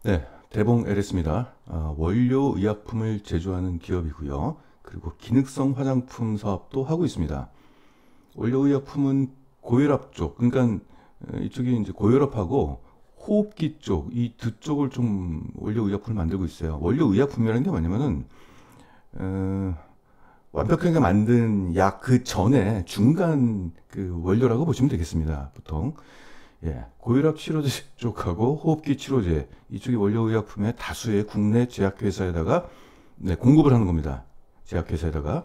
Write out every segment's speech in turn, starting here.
네, 대봉 LS입니다. 원료 의약품을 제조하는 기업이고요. 그리고 기능성 화장품 사업도 하고 있습니다. 원료 의약품은 고혈압 쪽, 그러니까 이쪽이 이제 고혈압하고 호흡기 쪽, 이 두 쪽을 좀 원료 의약품을 만들고 있어요. 원료 의약품이라는 게 뭐냐면은 어, 완벽하게 만든 약 그 전에 중간 그 원료라고 보시면 되겠습니다. 보통. 예, 고혈압 치료제 쪽하고 호흡기 치료제 이쪽이 원료의약품의 다수의 국내 제약회사에다가 네, 공급을 하는 겁니다. 제약회사에다가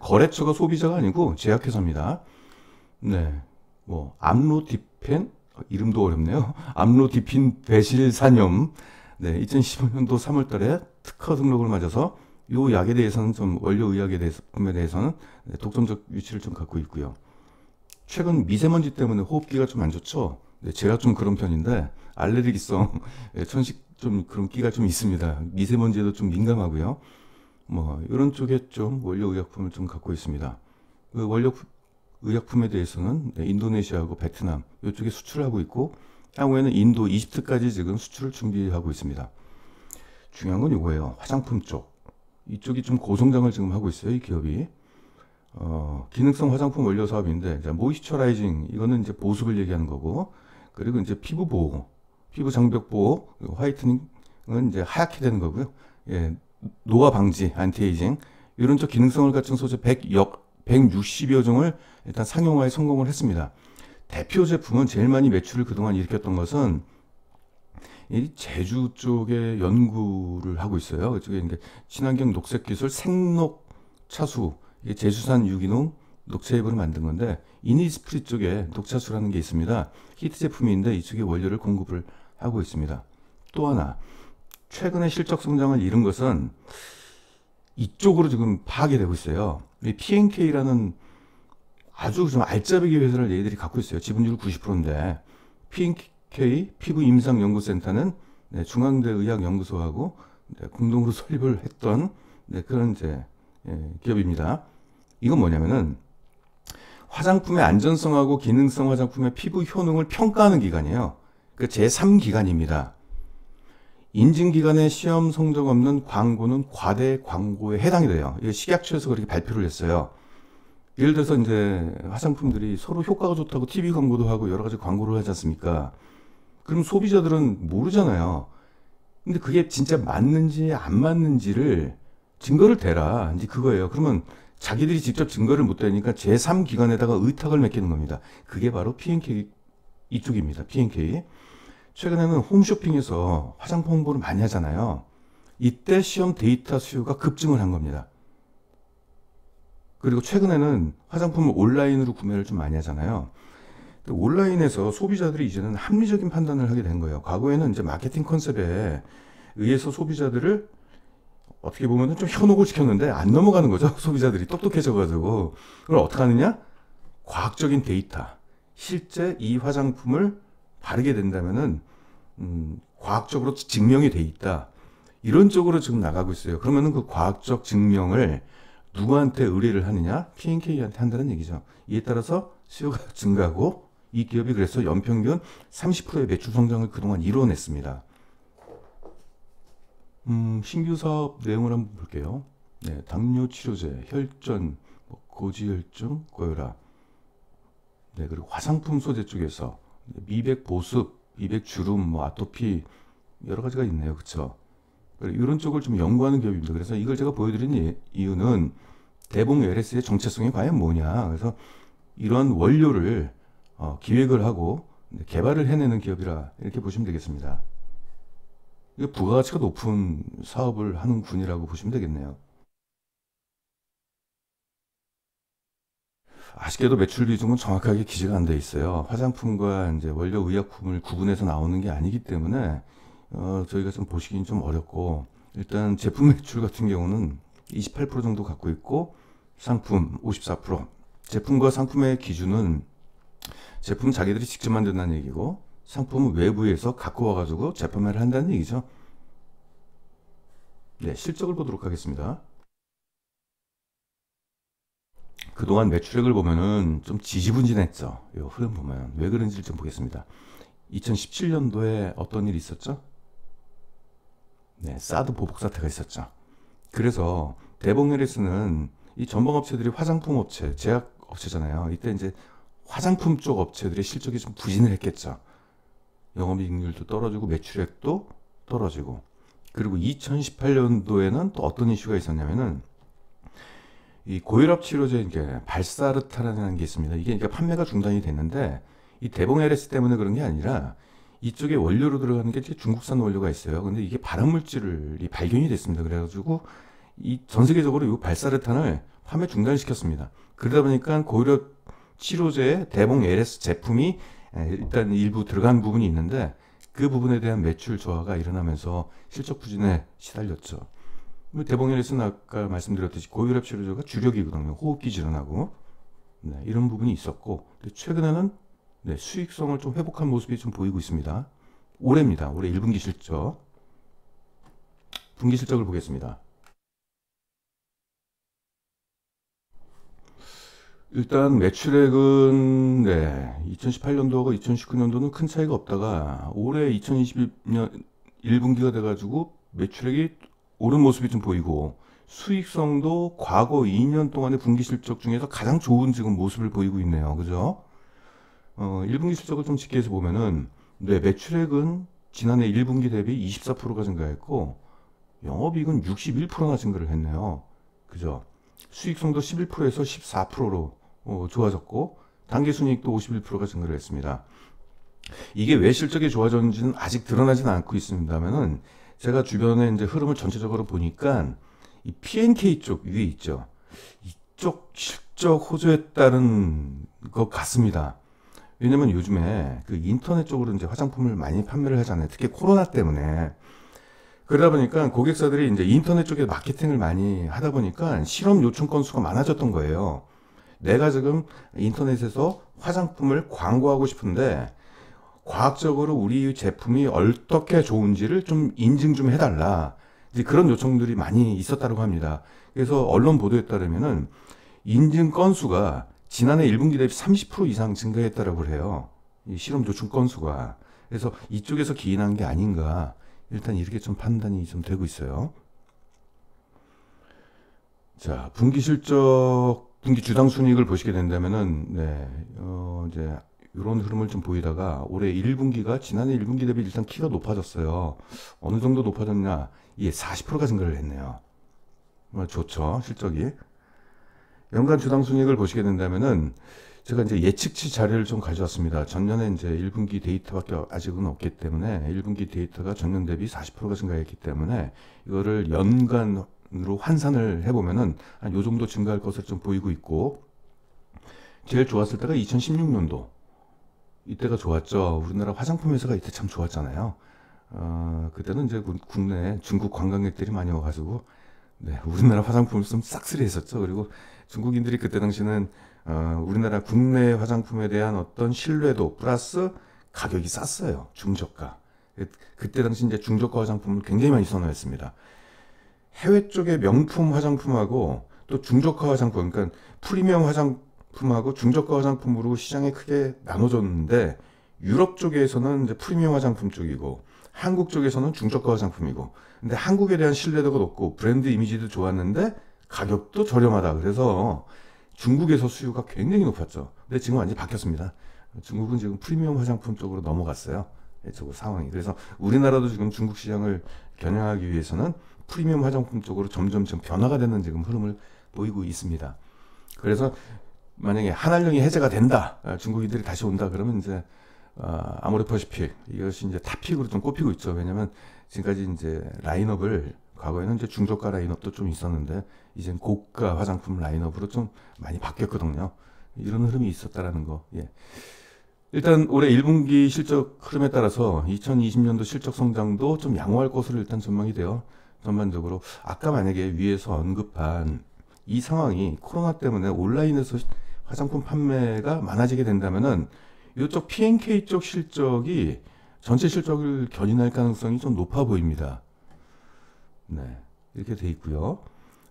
거래처가 소비자가 아니고 제약회사입니다. 네, 뭐 암로디펜 이름도 어렵네요. 암로디핀 배실산염 네, 2015년도 3월달에 특허 등록을 맞아서 이 약에 대해서는 좀 원료의약에 대해서 품에 대해서는 네, 독점적 위치를 좀 갖고 있고요. 최근 미세먼지 때문에 호흡기가 좀 안 좋죠. 네, 제가 좀 그런 편인데 알레르기성 천식 좀 그런 끼가 좀 있습니다. 미세먼지에도 좀 민감하고요. 뭐 이런 쪽에 좀 원료 의약품을 좀 갖고 있습니다. 그 원료 의약품에 대해서는 네, 인도네시아하고 베트남 이쪽에 수출하고 있고 향후에는 인도, 이집트까지 지금 수출을 준비하고 있습니다. 중요한 건 이거예요. 화장품 쪽 이쪽이 좀 고성장을 지금 하고 있어요. 이 기업이. 기능성 화장품 원료 사업인데, 이제 모이스처라이징, 이거는 이제 보습을 얘기하는 거고, 그리고 이제 피부 보호, 피부 장벽 보호, 그리고 화이트닝은 이제 하얗게 되는 거고요. 예, 노화 방지, 안티에이징, 이런 쪽 기능성을 갖춘 소재 160여 종을 일단 상용화에 성공을 했습니다. 대표 제품은 제일 많이 매출을 그동안 일으켰던 것은 이 제주 쪽에 연구를 하고 있어요. 그쪽에 이제 친환경 녹색 기술 생녹 차수, 이게 제주산 유기농 녹차잎으로 만든 건데 이니스프리 쪽에 녹차수라는 게 있습니다. 히트 제품인데 이쪽에 원료를 공급을 하고 있습니다. 또 하나 최근에 실적 성장을 이룬 것은 이쪽으로 지금 파악이 되고 있어요. 이 P&K라는 아주 좀 알짜배기 회사를 얘들이 갖고 있어요. 지분율 90%인데 P&K 피부 임상 연구센터는 네, 중앙대 의학연구소하고 네, 공동으로 설립을 했던 네, 그런 이제 기업입니다. 이건 뭐냐면은 화장품의 안전성하고 기능성 화장품의 피부 효능을 평가하는 기관이에요. 그 제3기관입니다. 인증기관의 시험 성적 없는 광고는 과대 광고에 해당이 돼요. 이거 식약처에서 그렇게 발표를 했어요. 예를 들어서 이제 화장품들이 서로 효과가 좋다고 TV 광고도 하고 여러 가지 광고를 하지 않습니까? 그럼 소비자들은 모르잖아요. 근데 그게 진짜 맞는지 안 맞는지를 증거를 대라. 이제 그거예요. 그러면 자기들이 직접 증거를 못 대니까 제3기관에다가 의탁을 맡기는 겁니다. 그게 바로 P&K 이쪽입니다. P&K. 최근에는 홈쇼핑에서 화장품 홍보를 많이 하잖아요. 이때 시험 데이터 수요가 급증을 한 겁니다. 그리고 최근에는 화장품을 온라인으로 구매를 좀 많이 하잖아요. 온라인에서 소비자들이 이제는 합리적인 판단을 하게 된 거예요. 과거에는 이제 마케팅 컨셉에 의해서 소비자들을 어떻게 보면 좀 현혹을 시켰는데 안 넘어가는 거죠. 소비자들이 똑똑해져가지고. 그걸 어떻게 하느냐? 과학적인 데이터. 실제 이 화장품을 바르게 된다면은, 과학적으로 증명이 돼 있다. 이런 쪽으로 지금 나가고 있어요. 그러면은 그 과학적 증명을 누구한테 의뢰를 하느냐? P&K한테 한다는 얘기죠. 이에 따라서 수요가 증가하고 이 기업이 그래서 연평균 30%의 매출 성장을 그동안 이뤄냈습니다. 신규 사업 내용을 한번 볼게요. 네, 당뇨 치료제, 혈전, 뭐 고지혈증, 고혈압. 네, 그리고 화장품 소재 쪽에서 미백 보습, 미백 주름, 뭐 아토피 여러 가지가 있네요, 그렇죠? 이런 쪽을 좀 연구하는 기업입니다. 그래서 이걸 제가 보여드린 이유는 대봉 LS의 정체성이 과연 뭐냐. 그래서 이런 원료를 기획을 하고 개발을 해내는 기업이라 이렇게 보시면 되겠습니다. 이게 부가가치가 높은 사업을 하는 군이라고 보시면 되겠네요. 아쉽게도 매출 비중은 정확하게 기재가 안 돼 있어요. 화장품과 이제 원료 의약품을 구분해서 나오는 게 아니기 때문에 저희가 좀 보시기는 좀 어렵고 일단 제품 매출 같은 경우는 28% 정도 갖고 있고 상품 54%. 제품과 상품의 기준은 제품 자기들이 직접 만든다는 얘기고 상품은 외부에서 갖고 와가지고 재판매를 한다는 얘기죠. 네, 실적을 보도록 하겠습니다. 그동안 매출액을 보면은 좀 지지분진했죠. 이 흐름 보면 왜 그런지 좀 보겠습니다. 2017년도에 어떤 일이 있었죠? 네, 사드 보복 사태가 있었죠. 그래서 대봉 헬리스는 이 전방 업체들이 화장품 업체, 제약 업체잖아요. 이때 이제 화장품 쪽 업체들의 실적이 좀 부진을 했겠죠. 영업이익률도 떨어지고 매출액도 떨어지고. 그리고 2018년도에는 또 어떤 이슈가 있었냐면은 이 고혈압 치료제 이게 발사르타라는 게 있습니다. 이게 그러니까 판매가 중단이 됐는데 이 대봉 LS 때문에 그런 게 아니라 이쪽에 원료로 들어가는 게 중국산 원료가 있어요. 근데 이게 발암 물질이 발견이 됐습니다. 그래가지고 이 전 세계적으로 이 발사르탄을 판매 중단시켰습니다. 그러다 보니까 고혈압 치료제에 대봉 LS 제품이 일단 일부 들어간 부분이 있는데 그 부분에 대한 매출 저하가 일어나면서 실적 부진에 시달렸죠. 대봉 LS는 아까 말씀드렸듯이 고혈압 치료제가 주력이거든요. 호흡기 질환하고 네, 이런 부분이 있었고 최근에는 네, 수익성을 좀 회복한 모습이 좀 보이고 있습니다. 올해입니다. 올해 1분기 실적. 분기 실적을 보겠습니다. 일단 매출액은 네, 2018년도하고 2019년도는 큰 차이가 없다가 올해 2021년 1분기가 돼가지고 매출액이 오른 모습이 좀 보이고 수익성도 과거 2년 동안의 분기 실적 중에서 가장 좋은 지금 모습을 보이고 있네요. 그죠? 1분기 실적을 좀 집계해서 보면은 네, 매출액은 지난해 1분기 대비 24%가 증가했고 영업이익은 61%나 증가를 했네요. 그죠? 수익성도 11%에서 14%로 좋아졌고 당기순이익도 51%가 증가를 했습니다. 이게 왜 실적이 좋아졌는지는 아직 드러나지는 않고 있습니다만은 제가 주변에 이제 흐름을 전체적으로 보니까 이 P&K 쪽 위에 있죠. 이쪽 실적 호조했다는 것 같습니다. 왜냐면 요즘에 그 인터넷 쪽으로 이제 화장품을 많이 판매를 하잖아요. 특히 코로나 때문에. 그러다 보니까 고객사들이 이제 인터넷 쪽에 마케팅을 많이 하다 보니까 실험 요청 건수가 많아졌던 거예요. 내가 지금 인터넷에서 화장품을 광고하고 싶은데 과학적으로 우리 제품이 어떻게 좋은지를 좀 인증 좀 해달라. 이제 그런 요청들이 많이 있었다고 합니다. 그래서 언론 보도에 따르면은 인증 건수가 지난해 1분기 대비 30% 이상 증가했다라고 해요. 이 실험 요청 건수가. 그래서 이쪽에서 기인한 게 아닌가. 일단 이렇게 좀 판단이 좀 되고 있어요. 자, 분기 실적, 분기 주당 순이익을 보시게 된다면은, 네, 이제, 이런 흐름을 좀 보이다가, 올해 1분기가 지난해 1분기 대비 일단 키가 높아졌어요. 어느 정도 높아졌냐? 이게 40%가 증가를 했네요. 좋죠, 실적이. 연간 주당 순이익을 보시게 된다면은, 제가 이제 예측치 자료를 좀 가져왔습니다. 전년에 이제 1분기 데이터밖에 아직은 없기 때문에 1분기 데이터가 전년 대비 40%가 증가했기 때문에 이거를 연간으로 환산을 해보면은 한 요 정도 증가할 것으로 좀 보이고 있고 제일 좋았을 때가 2016년도 이때가 좋았죠. 우리나라 화장품 회사가 이때 참 좋았잖아요. 그때는 이제 국내 중국 관광객들이 많이 와가지고 네, 우리나라 화장품을 좀 싹쓸이 했었죠. 그리고 중국인들이 그때 당시는 우리나라 국내 화장품에 대한 어떤 신뢰도 플러스 가격이 쌌어요. 중저가. 그때 당시 이제 중저가 화장품을 굉장히 많이 선호했습니다. 해외 쪽의 명품 화장품하고 또 중저가 화장품, 그러니까 프리미엄 화장품하고 중저가 화장품으로 시장이 크게 나눠졌는데 유럽 쪽에서는 이제 프리미엄 화장품 쪽이고 한국 쪽에서는 중저가 화장품이고 근데 한국에 대한 신뢰도가 높고 브랜드 이미지도 좋았는데 가격도 저렴하다. 그래서 중국에서 수요가 굉장히 높았죠. 근데 지금 완전히 바뀌었습니다. 중국은 지금 프리미엄 화장품 쪽으로 넘어갔어요. 이쪽 상황이. 그래서 우리나라도 지금 중국 시장을 겨냥하기 위해서는 프리미엄 화장품 쪽으로 점점 지금 변화가 되는 지금 흐름을 보이고 있습니다. 그래서 만약에 한한령이 해제가 된다, 중국인들이 다시 온다 그러면 이제 아모레퍼시픽 이것이 이제 탑픽으로 좀 꼽히고 있죠. 왜냐면 지금까지 이제 라인업을 과거에는 이제 중저가 라인업도 좀 있었는데 이젠 고가 화장품 라인업으로 좀 많이 바뀌었거든요. 이런 흐름이 있었다라는 거. 예. 일단 올해 1분기 실적 흐름에 따라서 2020년도 실적 성장도 좀 양호할 것으로 일단 전망이 돼요. 전반적으로 아까 만약에 위에서 언급한 이 상황이 코로나 때문에 온라인에서 화장품 판매가 많아지게 된다면은 이쪽 P&K 쪽 실적이 전체 실적을 견인할 가능성이 좀 높아 보입니다. 네, 이렇게 돼 있고요.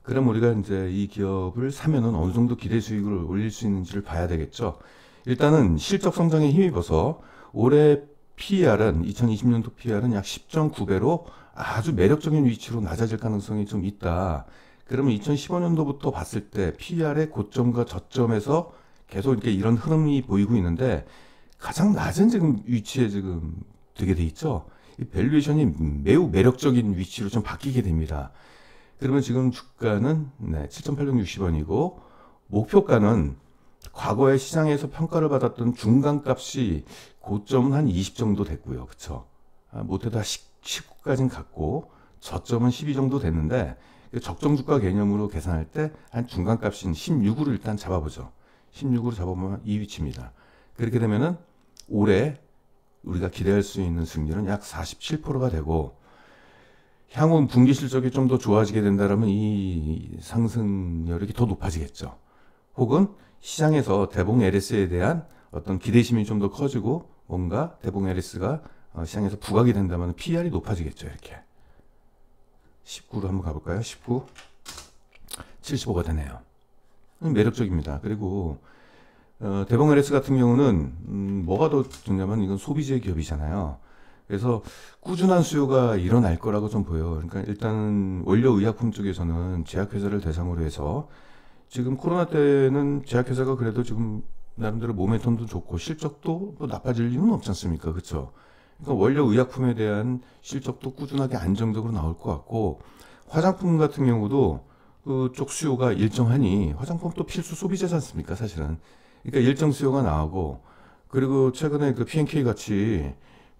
그럼 우리가 이제 이 기업을 사면은 어느 정도 기대 수익을 올릴 수 있는지를 봐야 되겠죠. 일단은 실적 성장에 힘입어서 올해 PER은 2020년도 PER은 약 10.9배로 아주 매력적인 위치로 낮아질 가능성이 좀 있다. 그러면 2015년도부터 봤을 때 PER의 고점과 저점에서 계속 이렇게 이런 흐름이 보이고 있는데 가장 낮은 지금 위치에 지금 되게 돼 있죠. 이 밸류에이션이 매우 매력적인 위치로 좀 바뀌게 됩니다. 그러면 지금 주가는 7,860원이고 목표가는 과거에 시장에서 평가를 받았던 중간값이 고점은 한 20 정도 됐고요. 그쵸? 못해도 19까지는 갔고 저점은 12 정도 됐는데 적정 주가 개념으로 계산할 때 한 중간값인 16으로 일단 잡아보죠. 16으로 잡아보면 이 위치입니다. 그렇게 되면은 올해 우리가 기대할 수 있는 승률은 약 47%가 되고 향후 분기 실적이 좀 더 좋아지게 된다면 이 상승률이 더 높아지겠죠. 혹은 시장에서 대봉 LS에 대한 어떤 기대심이 좀 더 커지고 뭔가 대봉 LS가 시장에서 부각이 된다면 PER이 높아지겠죠. 이렇게 19로 한번 가볼까요? 19 75가 되네요. 매력적입니다. 그리고 대봉 LS 같은 경우는 뭐가 더 좋냐면 이건 소비재 기업이잖아요. 그래서 꾸준한 수요가 일어날 거라고 좀 보여요. 그러니까 일단 원료 의약품 쪽에서는 제약회사를 대상으로 해서 지금 코로나 때는 제약회사가 그래도 지금 나름대로 모멘텀도 좋고 실적도 또 나빠질 리는 없지 않습니까? 그렇죠? 그러니까 원료 의약품에 대한 실적도 꾸준하게 안정적으로 나올 것 같고 화장품 같은 경우도 그쪽 수요가 일정하니 화장품 또 필수 소비재지 않습니까? 사실은. 그러니까 일정 수요가 나오고 그리고 최근에 그 P&K 같이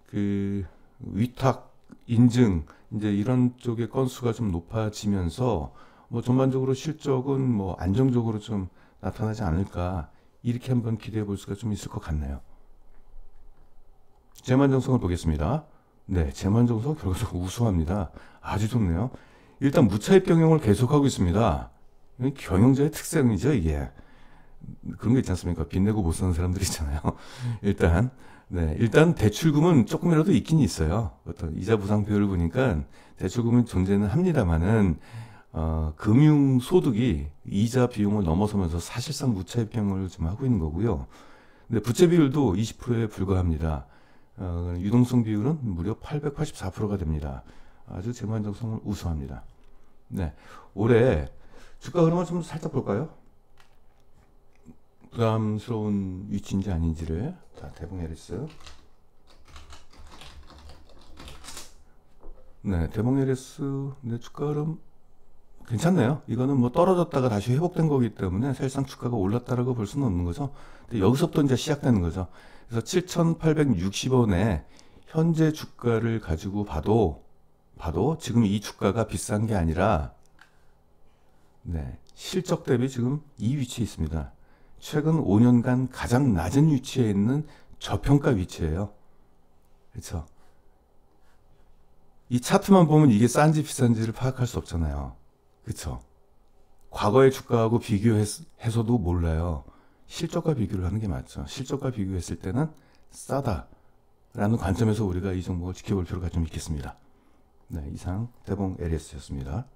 그 위탁 인증 이제 이런 쪽의 건수가 좀 높아지면서 뭐 전반적으로 실적은 뭐 안정적으로 좀 나타나지 않을까 이렇게 한번 기대해 볼 수가 좀 있을 것 같네요. 재만정성을 보겠습니다. 네, 재만정성 결과적으로 우수합니다. 아주 좋네요. 일단 무차입 경영을 계속하고 있습니다. 경영자의 특성이죠, 이게. 그런 게 있지 않습니까? 빚내고 못 사는 사람들 있잖아요. 일단 대출금은 조금이라도 있긴 있어요. 어떤 이자 부상 비율을 보니까 대출금은 존재는 합니다만은 금융 소득이 이자 비용을 넘어서면서 사실상 무차입 경영을 좀 하고 있는 거고요. 근데 부채 비율도 20%에 불과합니다. 유동성 비율은 무려 884%가 됩니다. 아주 재무안정성을 우수합니다. 네, 올해 주가 흐름을 좀 살짝 볼까요? 부담스러운 위치인지 아닌지를. 자, 대봉 LS. 네, 대봉 LS 네, 주가 흐름 괜찮네요. 이거는 뭐 떨어졌다가 다시 회복된 거기 때문에 사실상 주가가 올랐다라고 볼 수는 없는 거죠. 근데 여기서부터 이제 시작되는 거죠. 그래서 7,860원에 현재 주가를 가지고 봐도 지금 이 주가가 비싼 게 아니라 실적 대비 지금 이 위치에 있습니다. 최근 5년간 가장 낮은 위치에 있는 저평가 위치예요. 그렇죠? 이 차트만 보면 이게 싼지 비싼지를 파악할 수 없잖아요. 그렇죠? 과거의 주가하고 비교해서도 몰라요. 실적과 비교를 하는 게 맞죠. 실적과 비교했을 때는 싸다라는 관점에서 우리가 이 종목을 지켜볼 필요가 좀 있겠습니다. 네, 이상 대봉 LS였습니다.